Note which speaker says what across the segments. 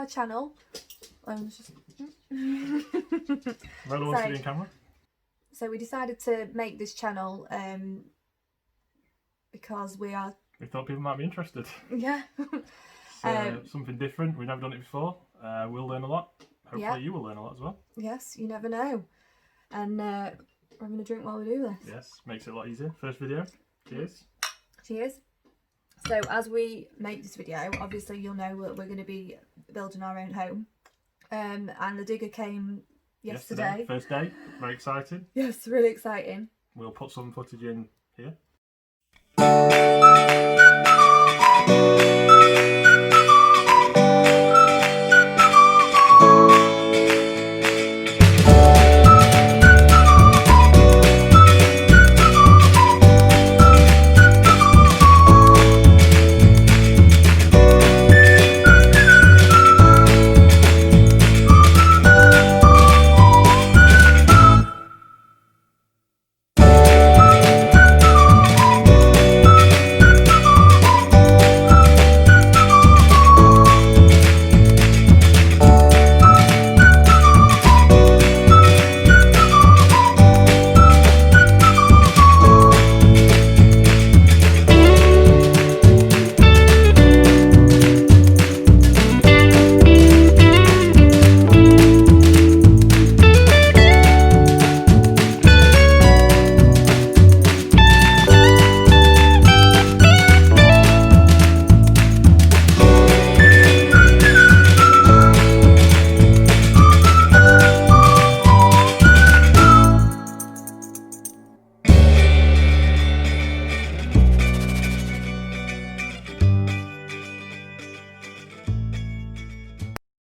Speaker 1: channel.
Speaker 2: Just... Rella wants to be in camera.
Speaker 1: So we decided to make this channel because we
Speaker 2: thought people might be interested.
Speaker 1: Yeah.
Speaker 2: Something different. We've never done it before. We'll learn a lot. Hopefully you will learn a lot as well.
Speaker 1: Yes, you never know. And we're going to drink while we do this.
Speaker 2: Yes, makes it a lot easier. First video. Cheers.
Speaker 1: Cheers. So as we make this video, obviously you'll know that we're going to be building our own home. And the digger came yesterday.
Speaker 2: First day. Very exciting.
Speaker 1: Yes, really exciting.
Speaker 2: We'll put some footage in here.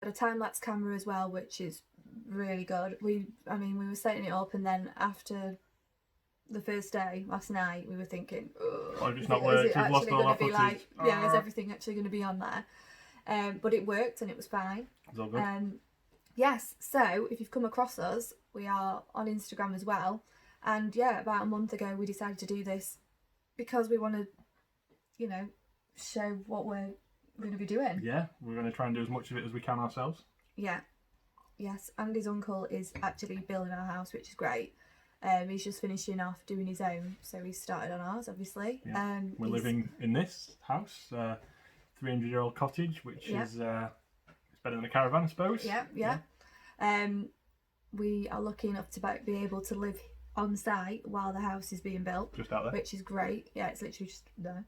Speaker 1: A time-lapse camera as well, which is really good. We were setting it up, and then after the first day last night we were thinking, oh,
Speaker 2: if it's not worked, we've lost all our footage.
Speaker 1: Is everything actually going to be on there? But it worked and it was fine.
Speaker 2: It's all good.
Speaker 1: Yes, so if you've come across us, we are on Instagram as well, and yeah, about a month ago we decided to do this because we want to, show what we're going to be doing.
Speaker 2: Yeah, we're going to try and do as much of it as we can ourselves.
Speaker 1: Yeah. Yes, Andy's uncle is actually building our house, which is great. He's just finishing off doing his own, so he started on ours, obviously.
Speaker 2: Yeah. We're living in this house, 300-year-old cottage, which is it's better than a caravan, I suppose.
Speaker 1: Yeah. We are lucky enough to be able to live on site while the house is being built.
Speaker 2: Just out there.
Speaker 1: Which is great. Yeah, it's literally just there.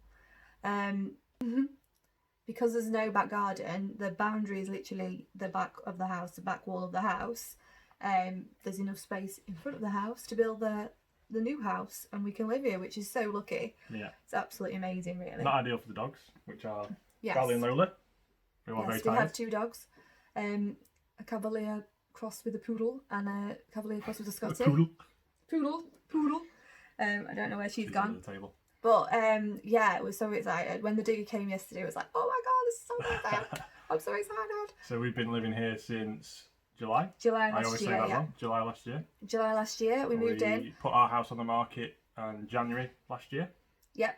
Speaker 1: Because there's no back garden, the boundary is literally the back of the house, the back wall of the house. There's enough space in front of the house to build the new house, and we can live here, which is so lucky.
Speaker 2: Yeah.
Speaker 1: It's absolutely amazing, really.
Speaker 2: Not ideal for the dogs, which are Charlie and Lola. Who are very tired.
Speaker 1: We have two dogs. A Cavalier crossed with a poodle and a Cavalier crossed with a Scottie. Poodle. I don't know where she's gone.
Speaker 2: At the table.
Speaker 1: But yeah, we're so excited. When the digger came yesterday, it was like, oh my god, this is so exciting. I'm so excited.
Speaker 2: So we've been living here since July.
Speaker 1: July
Speaker 2: I
Speaker 1: last
Speaker 2: always
Speaker 1: year,
Speaker 2: say that wrong. July last year.
Speaker 1: July last year, we moved in.
Speaker 2: We put our house on the market in January last year.
Speaker 1: Yep.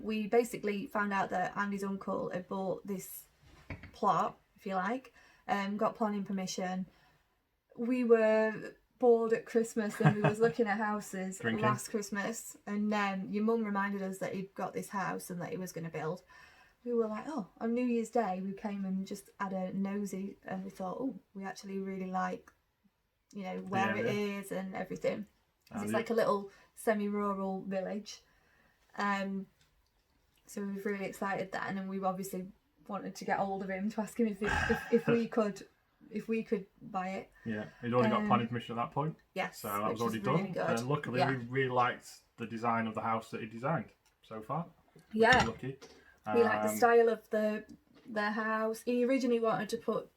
Speaker 1: We basically found out that Andy's uncle had bought this plot, if you like, got planning permission. We were bored at Christmas and we was looking at houses last Christmas, and then your mum reminded us that he'd got this house and that he was going to build. We were like, oh, on New Year's Day we came and just had a nosy, and we thought, oh, we actually really like, where it is and everything. It's like a little semi-rural village. So we were really excited then, and we obviously wanted to get hold of him to ask him if we could buy it.
Speaker 2: Yeah, he'd already got planning permission at that point.
Speaker 1: Yes,
Speaker 2: so that was already done. And luckily, we really liked the design of the house that he designed so far.
Speaker 1: Yeah,
Speaker 2: lucky.
Speaker 1: We like the style of the house. He originally wanted to put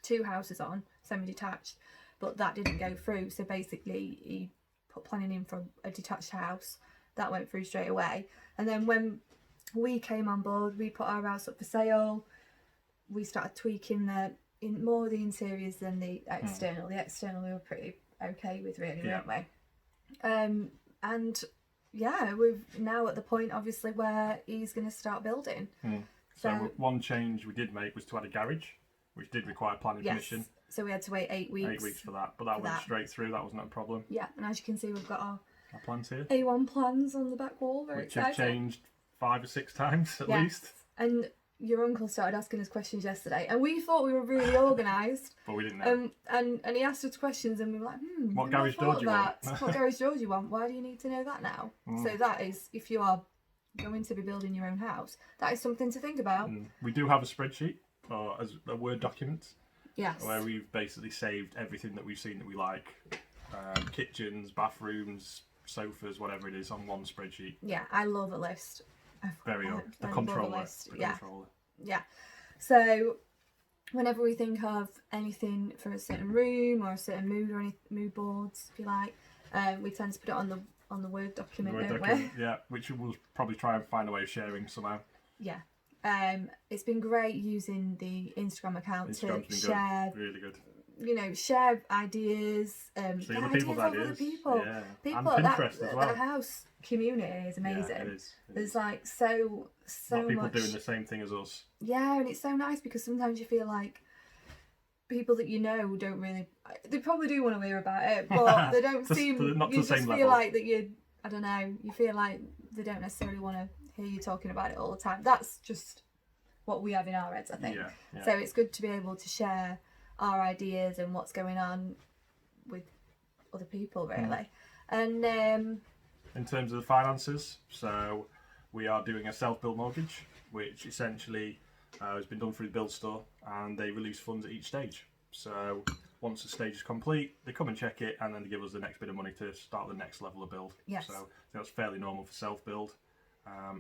Speaker 1: 2 houses on, semi-detached, but that didn't go through. So basically, he put planning in for a detached house. That went through straight away. And then when we came on board, we put our house up for sale. We started tweaking more of the interiors than the external. The external we were pretty okay with, really, weren't we? And yeah, we're now at the point, obviously, where he's going to start building.
Speaker 2: So one change we did make was to add a garage, which did require planning permission.
Speaker 1: So we had to wait 8 weeks.
Speaker 2: 8 weeks for that, but that went straight through. That wasn't a problem.
Speaker 1: Yeah, and as you can see, we've got our
Speaker 2: plans here.
Speaker 1: A1 plans on the back wall. Very
Speaker 2: which
Speaker 1: exciting.
Speaker 2: have changed 5 or 6 times at least.
Speaker 1: And your uncle started asking us questions yesterday, and we thought we were really organised.
Speaker 2: But we didn't know.
Speaker 1: And he asked us questions, and we were like,
Speaker 2: what garage door do you want?
Speaker 1: What garage door do you want? Why do you need to know that now? So that is, if you are going to be building your own house, that is something to think about.
Speaker 2: We do have a spreadsheet, or as a Word document.
Speaker 1: Yes.
Speaker 2: Where we've basically saved everything that we've seen that we like. Kitchens, bathrooms, sofas, whatever it is, on one spreadsheet.
Speaker 1: Yeah, I love a list.
Speaker 2: The controller.
Speaker 1: Yeah. So whenever we think of anything for a certain room or a certain mood or any mood boards, if you like, we tend to put it on the Word document, don't we?
Speaker 2: Yeah, which we'll probably try and find a way of sharing somehow.
Speaker 1: Yeah. It's been great using the Instagram account to share.
Speaker 2: Good. Really good.
Speaker 1: You know, share ideas,
Speaker 2: See other people's ideas.
Speaker 1: Other people.
Speaker 2: Yeah.
Speaker 1: People
Speaker 2: and Pinterest as well.
Speaker 1: The house community is amazing.
Speaker 2: Yeah, it is.
Speaker 1: There's like so
Speaker 2: people
Speaker 1: much
Speaker 2: doing the same thing as us.
Speaker 1: Yeah, and it's so nice because sometimes you feel like people that you know don't really. They probably do want to hear about it, but they don't seem.
Speaker 2: Not to
Speaker 1: you
Speaker 2: the same
Speaker 1: just
Speaker 2: level.
Speaker 1: feel like that you. I don't know. You feel like they don't necessarily want to hear you talking about it all the time. That's just what we have in our heads, I think.
Speaker 2: Yeah.
Speaker 1: So it's good to be able to share our ideas and what's going on with other people, really. And
Speaker 2: in terms of the finances, so we are doing a self-build mortgage, which essentially has been done through the build store, and they release funds at each stage. So once the stage is complete, they come and check it, and then they give us the next bit of money to start the next level of build.
Speaker 1: Yes.
Speaker 2: So that's fairly normal for self-build,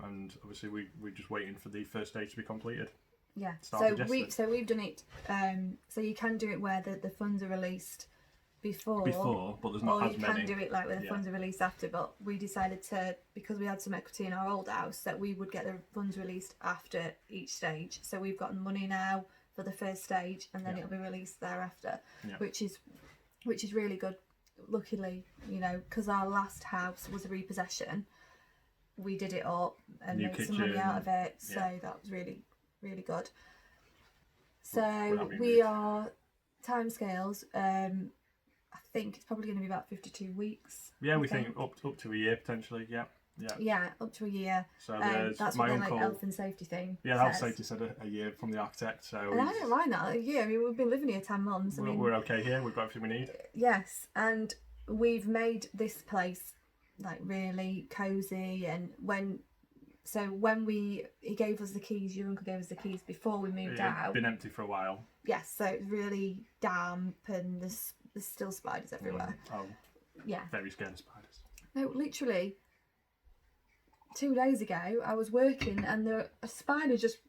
Speaker 2: and obviously we're just waiting for the first stage to be completed.
Speaker 1: Yeah, so we've done it. So you can do it where the funds are released before,
Speaker 2: but there's not as many. Or you
Speaker 1: can do it like where the funds are released after. But we decided to, because we had some equity in our old house, that we would get the funds released after each stage. So we've got money now for the first stage, and then it'll be released thereafter, which is really good. Luckily, you know, because our last house was a repossession, we did it up and made some money out of it. So that was really good. So we are timescales. I think it's probably going to be about 52 weeks.
Speaker 2: Yeah, we think up to a year potentially. Yeah,
Speaker 1: up to a year.
Speaker 2: So
Speaker 1: that's
Speaker 2: my
Speaker 1: what
Speaker 2: uncle,
Speaker 1: like health and safety thing.
Speaker 2: Yeah, health and safety said a year from the architect. So
Speaker 1: and I don't mind that. Yeah, I mean we've been living here 10 months.
Speaker 2: We're okay here. We've got everything we need.
Speaker 1: Yes, and we've made this place like really cozy. And when he gave us the keys, your uncle gave us the keys before we moved out.
Speaker 2: It's been empty for a while.
Speaker 1: Yes, so it's really damp and there's still spiders everywhere. Yeah. Very
Speaker 2: scared of spiders.
Speaker 1: No, literally 2 days ago I was working and a spider just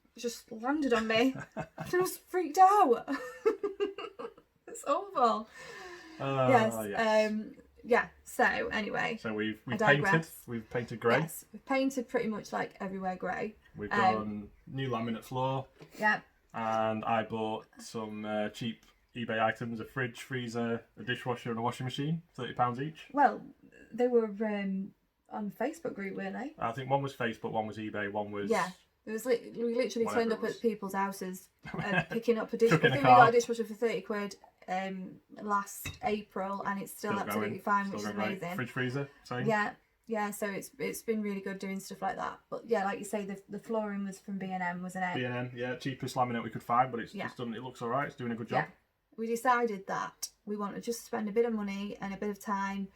Speaker 1: landed on me. I was freaked out. It's awful. Yes. So anyway.
Speaker 2: So we've painted. We've painted grey.
Speaker 1: Yes, we've painted pretty much like everywhere grey.
Speaker 2: We've done new laminate floor.
Speaker 1: Yeah.
Speaker 2: And I bought some cheap eBay items: a fridge, freezer, a dishwasher, and a washing machine. £30 each.
Speaker 1: Well, they were on Facebook group, weren't they?
Speaker 2: I think one was Facebook, one was eBay, one was.
Speaker 1: Yeah. It was we literally turned up at people's houses picking up a
Speaker 2: dishwasher.
Speaker 1: I think we got a dishwasher for £30 last April, and it's still absolutely fine, which is amazing.
Speaker 2: Right. Fridge, freezer, same.
Speaker 1: Yeah. So it's been really good doing stuff like that. But yeah, like you say, the flooring was from B&M, wasn't it?
Speaker 2: B&M, yeah, cheapest laminate we could find, but it's done. It looks alright. It's doing a good job.
Speaker 1: Yeah. We decided that we want to just spend a bit of money and a bit of time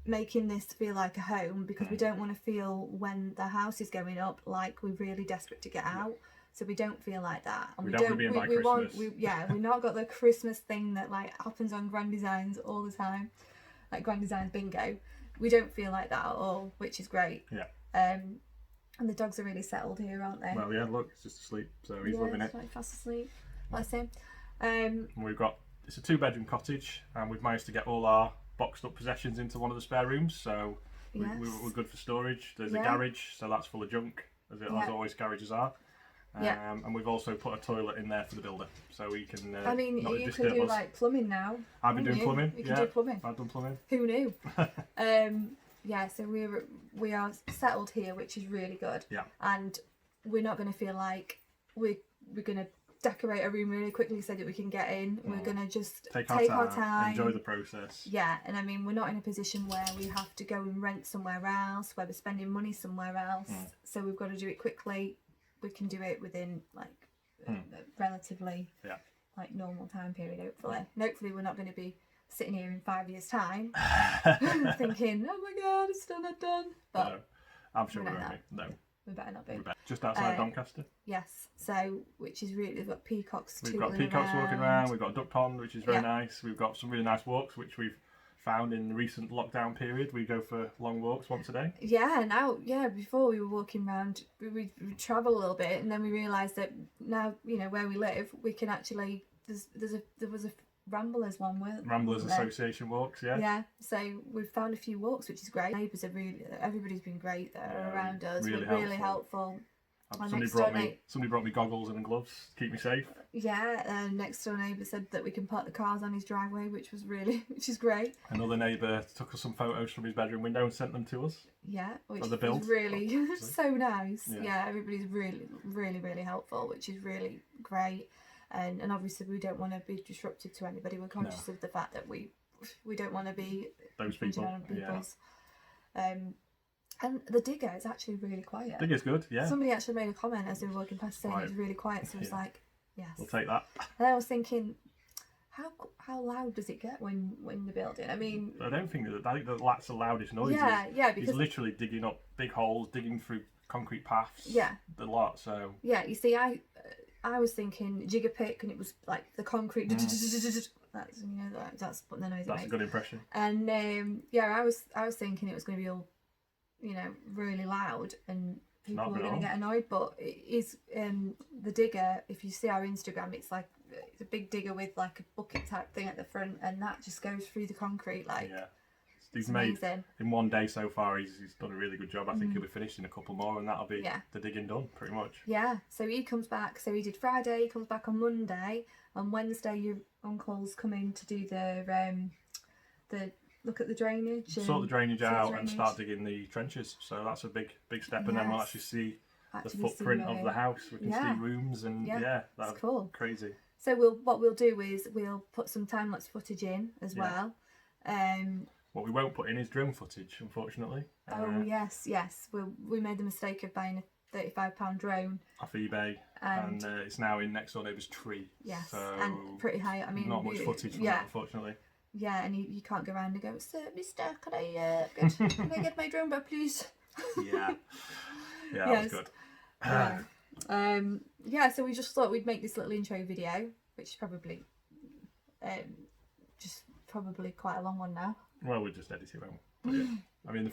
Speaker 1: making this feel like a home, because we don't want to feel when the house is going up like we're really desperate to get out. So we don't feel like that, and we've not got the Christmas thing that like happens on Grand Designs all the time, like Grand Designs bingo. We don't feel like that at all, which is great.
Speaker 2: Yeah.
Speaker 1: And the dogs are really settled here, aren't they?
Speaker 2: Well, yeah. Look, he's just asleep, so he's loving it.
Speaker 1: Like fast asleep. Bless him.
Speaker 2: It's a 2-bedroom cottage, and we've managed to get all our boxed up possessions into one of the spare rooms, so we're good for storage. There's a garage, so that's full of junk, as always garages are. And we've also put a toilet in there for the builder, so we can.
Speaker 1: You can do like plumbing now.
Speaker 2: I've been doing plumbing.
Speaker 1: You can do plumbing.
Speaker 2: I've done plumbing.
Speaker 1: Who knew? So we are settled here, which is really good.
Speaker 2: Yeah.
Speaker 1: And we're not going to feel like we're gonna decorate a room really quickly so that we can get in. We're gonna just
Speaker 2: Take
Speaker 1: our
Speaker 2: our time,
Speaker 1: time,
Speaker 2: enjoy the process.
Speaker 1: Yeah, and I mean, we're not in a position where we have to go and rent somewhere else, where we're spending money somewhere else. So we've got to do it quickly. We can do it within like a relatively like normal time period, hopefully. And hopefully we're not going to be sitting here in 5 years' time thinking, oh my god, it's still not done. But
Speaker 2: no, I'm sure we won't be. No.
Speaker 1: We better not be.
Speaker 2: Just outside Doncaster.
Speaker 1: Yes, so which is really, we've got peacocks.
Speaker 2: We've got peacocks walking around. We've got a duck pond, which is very nice. We've got some really nice walks, which we've found in the recent lockdown period. We go for long walks once a day.
Speaker 1: Yeah, now, before we were walking around, we travel a little bit, and then we realised that now, you know, where we live, we can actually, there was a Ramblers one,
Speaker 2: Ramblers Association walks,
Speaker 1: Yeah, so we've found a few walks, which is great. Neighbours are everybody's been great there around us. Really helpful.
Speaker 2: Somebody brought me goggles and gloves to keep me safe.
Speaker 1: Yeah, next door neighbour said that we can park the cars on his driveway, which is great.
Speaker 2: Another neighbour took us some photos from his bedroom window and sent them to us.
Speaker 1: Yeah, which is really so nice. Yeah, everybody's really helpful, which is really great. And obviously we don't want to be disruptive to anybody. We're conscious of the fact that we don't want to be
Speaker 2: those people.
Speaker 1: And the digger is actually really quiet.
Speaker 2: Digger's good, yeah.
Speaker 1: Somebody actually made a comment as they were walking past saying it's really quiet, so I was like, yes.
Speaker 2: We'll take that.
Speaker 1: And I was thinking, how loud does it get when they're building? I mean,
Speaker 2: I think that's the loudest noise.
Speaker 1: Yeah, because
Speaker 2: he's literally digging up big holes, digging through concrete paths.
Speaker 1: Yeah.
Speaker 2: A lot, so.
Speaker 1: Yeah, you see, I was thinking jigger pick, and it was like the concrete. That's what the noise.
Speaker 2: That's a good impression.
Speaker 1: And I was thinking it was going to be all, really loud, and people were going to get annoyed. But it is the digger. If you see our Instagram, it's like it's a big digger with like a bucket type thing at the front, and that just goes through the concrete like. Yeah.
Speaker 2: He's made in one day so far. He's done a really good job. I think he'll be finished in a couple more, and that'll be the digging done pretty much. Yeah. So he comes back. So he did Friday. He comes back on Monday. On Wednesday, your uncle's coming to do the look at the drainage. Sort the drainage out and start digging the trenches. So that's a big step, and then we'll actually see the footprint of the house. We can see rooms, and that's cool. Crazy.
Speaker 1: So what we'll do is we'll put some time lapse footage in as well.
Speaker 2: What we won't put in is drone footage, unfortunately.
Speaker 1: Yes. We made the mistake of buying a £35 drone
Speaker 2: off eBay, and it's now in next door neighbour's tree.
Speaker 1: Yes,
Speaker 2: so
Speaker 1: and pretty high. I mean,
Speaker 2: not much footage from that, unfortunately.
Speaker 1: Yeah, and you can't go around and go, "Sir, Mister, can I get my drone back, please?"
Speaker 2: Yeah, that was good.
Speaker 1: So we just thought we'd make this little intro video, which is probably probably quite a long one now.
Speaker 2: Well, we'll just edit it, won't we? I mean, the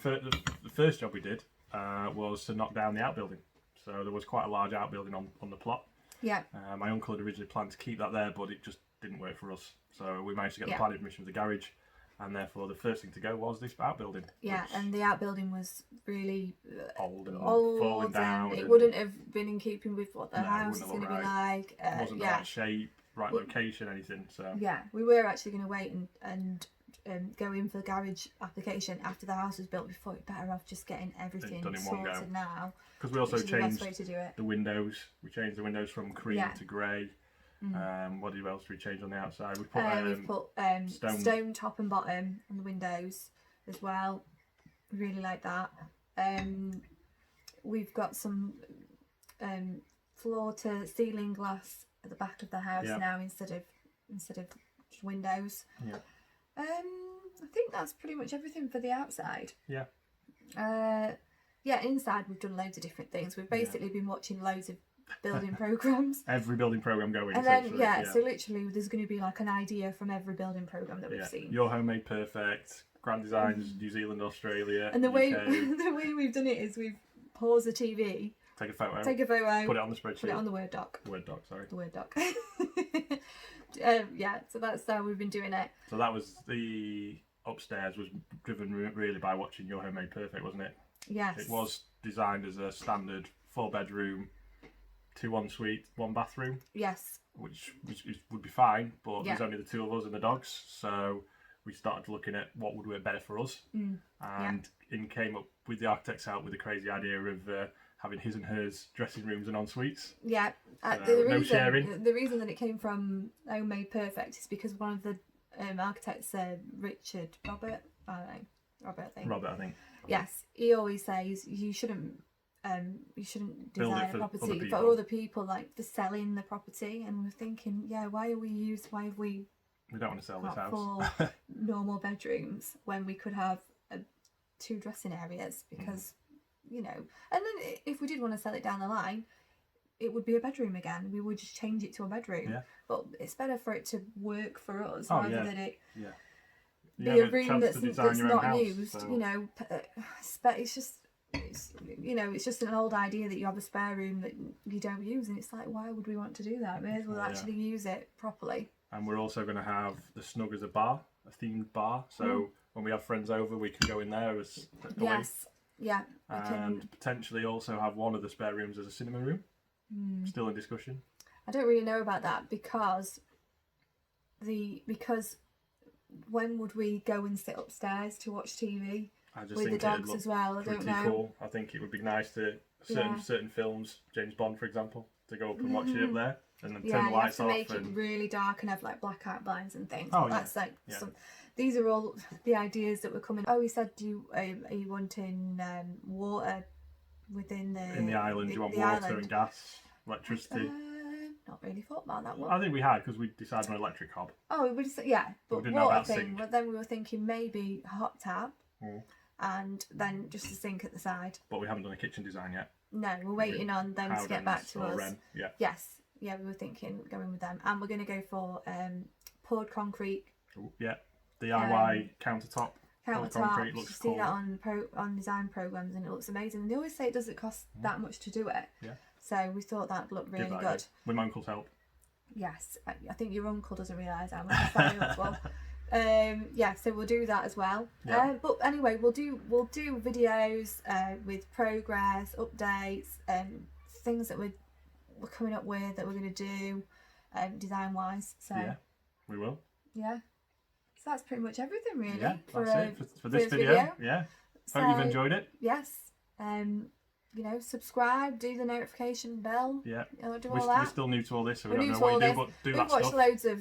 Speaker 2: first job we did was to knock down the outbuilding. So there was quite a large outbuilding on the plot.
Speaker 1: Yeah.
Speaker 2: My uncle had originally planned to keep that there, but it just didn't work for us. So we managed to get the planning permission for the garage, and therefore the first thing to go was this outbuilding.
Speaker 1: Yeah, and the outbuilding was really
Speaker 2: old falling down.
Speaker 1: And it wouldn't have been in keeping with what the house is going to be like.
Speaker 2: It wasn't the right shape, right location, anything. So
Speaker 1: yeah, we were actually going to wait and go in for the garage application after the house was built. We thought we'd better off just getting everything
Speaker 2: done in
Speaker 1: sorted
Speaker 2: one go.
Speaker 1: now.
Speaker 2: Because we also changed
Speaker 1: the best way to do it.
Speaker 2: The windows. We changed the windows from cream to grey. What else did we change on the outside?
Speaker 1: We've put stone top and bottom on the windows as well. Really like that. We've got some floor to ceiling glass at the back of the house now instead of windows.
Speaker 2: Yeah.
Speaker 1: I think that's pretty much everything for the outside.
Speaker 2: Yeah.
Speaker 1: Inside we've done loads of different things. We've basically been watching loads of building programs.
Speaker 2: Every building program going.
Speaker 1: And then so literally there's going to be like an idea from every building program that we've seen.
Speaker 2: Your Homemade Perfect, Grand Designs, New Zealand, Australia,
Speaker 1: and the
Speaker 2: UK.
Speaker 1: way we've done it is we've paused the TV,
Speaker 2: take a photo,
Speaker 1: put
Speaker 2: it on the spreadsheet,
Speaker 1: put it on the Word doc.
Speaker 2: The Word doc.
Speaker 1: So that's how we've been doing it.
Speaker 2: So that was the upstairs was driven really by watching Your Homemade Perfect, wasn't it?
Speaker 1: Yes.
Speaker 2: It was designed as a standard 4-bedroom, 2 ensuite, 1 bathroom.
Speaker 1: Yes.
Speaker 2: Which would be fine, but there's only the 2 of us and the dogs, so we started looking at what would work better for us, and in came up with the architect's help with the crazy idea of having his and hers dressing rooms and en suites.
Speaker 1: Yeah.
Speaker 2: So, no sharing.
Speaker 1: The reason that it came from Homemade Perfect is because one of the architects, Robert, I think. Yes, he always says you shouldn't design a property for other people, like for selling the property. And we're thinking, yeah, why have we
Speaker 2: We don't want to sell this house.
Speaker 1: 4 normal bedrooms when we could have 2 dressing areas? Because and then if we did want to sell it down the line, it would be a bedroom again. We would just change it to a bedroom.
Speaker 2: Yeah.
Speaker 1: But it's better for it to work for us
Speaker 2: Oh,
Speaker 1: rather
Speaker 2: yeah.
Speaker 1: than it
Speaker 2: Yeah.
Speaker 1: be a room that's
Speaker 2: your own
Speaker 1: not
Speaker 2: house,
Speaker 1: used.
Speaker 2: so-
Speaker 1: It's just an old idea that you have a spare room that you don't use, and it's like, why would we want to do that? We may as well actually use it properly.
Speaker 2: And we're also going to have the Snug as a bar, a themed bar. So when we have friends over, we can go in there as
Speaker 1: Yes. Yeah.
Speaker 2: And potentially also have one of the spare rooms as a cinema room. Still in discussion.
Speaker 1: I don't really know about that because when would we go and sit upstairs to watch TV with the dogs as well? I don't know.
Speaker 2: Cool. I think it would be nice to certain films, James Bond for example, to go up and watch it up there and then turn the lights off.
Speaker 1: Yeah, you have to make it really dark and have like blackout blinds and things.
Speaker 2: Oh,
Speaker 1: that's like these are all the ideas that were coming. Oh, he said, are you wanting water within the
Speaker 2: island? Do you want water and gas, electricity?
Speaker 1: Not really thought about that one.
Speaker 2: I think we had, because we decided on electric hob.
Speaker 1: Oh, we just but
Speaker 2: we didn't know
Speaker 1: water
Speaker 2: about
Speaker 1: thing.
Speaker 2: sink.
Speaker 1: But then we were thinking maybe a hot tap, and then just a sink at the side.
Speaker 2: But we haven't done a kitchen design yet.
Speaker 1: No, we're waiting on them to get back to us.
Speaker 2: Ren. Yeah.
Speaker 1: Yes, yeah, we were thinking going with them, and we're going to go for poured concrete.
Speaker 2: Ooh, yeah, DIY countertop.
Speaker 1: Countertop.
Speaker 2: Looks
Speaker 1: you
Speaker 2: cool.
Speaker 1: see that on design programs, and it looks amazing. And they always say it doesn't cost that much to do it.
Speaker 2: Yeah.
Speaker 1: So we thought that'd look really good.
Speaker 2: With my uncle's help.
Speaker 1: Yes, I think your uncle doesn't realise how much he's signing up for. So we'll do that as well.
Speaker 2: Yeah.
Speaker 1: But anyway, we'll do videos with progress, updates, things that we're coming up with that we're going to do, design wise. So
Speaker 2: yeah, we will.
Speaker 1: Yeah. So that's pretty much everything, really.
Speaker 2: Yeah, that's it for this video. Yeah. Hope you've enjoyed it.
Speaker 1: Yes. Subscribe, do the notification bell.
Speaker 2: Yeah.
Speaker 1: Do all that.
Speaker 2: We're still new to all this, so we
Speaker 1: We're
Speaker 2: don't
Speaker 1: new
Speaker 2: know
Speaker 1: to all
Speaker 2: what you
Speaker 1: this.
Speaker 2: do, but do
Speaker 1: We've
Speaker 2: that
Speaker 1: watched
Speaker 2: stuff.
Speaker 1: loads of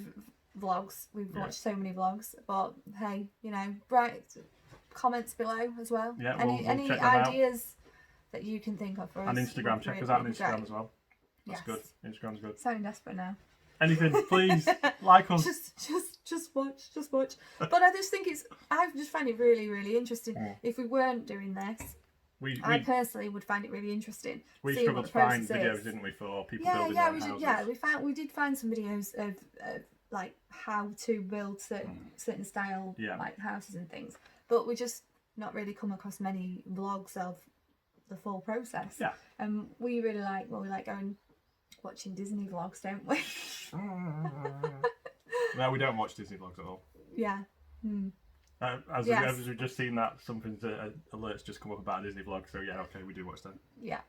Speaker 1: vlogs. We've watched so many vlogs. But hey, write comments below as well.
Speaker 2: Yeah,
Speaker 1: any
Speaker 2: check them
Speaker 1: ideas that you can think of for us.
Speaker 2: And Instagram, check us out on Instagram as well. That's
Speaker 1: yes.
Speaker 2: good. Instagram's good.
Speaker 1: Sounding desperate now.
Speaker 2: Anything, please like us.
Speaker 1: Just watch. But I just think I just find it really, really interesting. If we weren't doing this, I personally would find it really interesting.
Speaker 2: We struggled to find videos, didn't we, for people building their houses?
Speaker 1: We did find some videos of like how to build certain style like houses and things, but we just not really come across many vlogs of the full process.
Speaker 2: Yeah.
Speaker 1: And we really like going watching Disney vlogs, don't we?
Speaker 2: No, we don't watch Disney vlogs at all.
Speaker 1: Yeah.
Speaker 2: As we've just seen that something's alerts just come up about a Disney vlog, so yeah, okay, we do watch them.
Speaker 1: Yeah.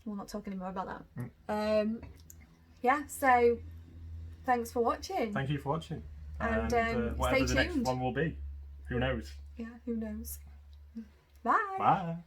Speaker 1: We're not talking anymore about that. So thanks for watching.
Speaker 2: Thank you for watching.
Speaker 1: And
Speaker 2: whatever
Speaker 1: stay
Speaker 2: the next
Speaker 1: tuned.
Speaker 2: one will be, who knows?
Speaker 1: Yeah, who knows? Bye.
Speaker 2: Bye.